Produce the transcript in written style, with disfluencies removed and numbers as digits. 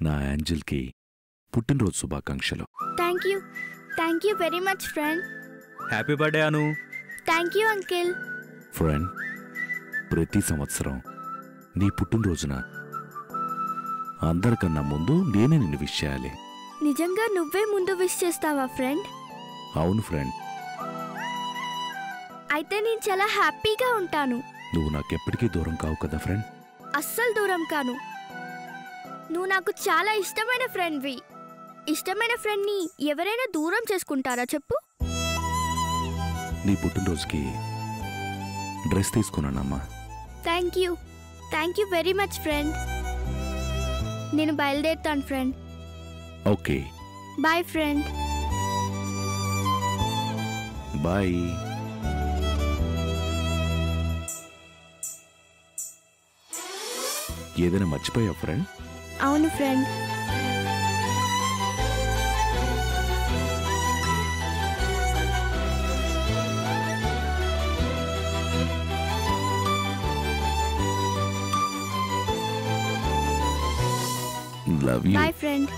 నా యాంజెల్కి పుట్టినరోజు శుభాకాంక్షలు. Thank you very much friend. Happy birthday Anu. Thank you uncle. Friend, ప్రతి సంవత్సరం నీ పుట్టినరోజున అందరికన్నా ముందు నేనే నిన్ను విష్ చేయాలి. నిజంగా నువ్వే ముందు విష్ చేస్తావా ఫ్రెండ్? అవును ఫ్రెండ్. అయితే నేను చాలా హ్యాపీగా ఉంటాను. నువ్వు నాకెప్పటికీ దూరం కావు కదా ఫ్రెండ్? అస్సలు దూరం కాను. నువ్వు నాకు చాలా ఇష్టమైన ఫ్రెండ్వి. ఇష్టమైన ఫ్రెండ్ని ఎవరైనా దూరం చేసుకుంటారా చెప్పు? నీ పుట్టినరోజుకి డ్రెస్ తీసుకున్నానమ్మా. Thank you very much friend. నేను బయలుదేరుతాను friend. Okay, bye friend. Bye. ఏదైనా మర్చిపోయా ఫ్రెండ్? అవును friend. Love you. Bye friend.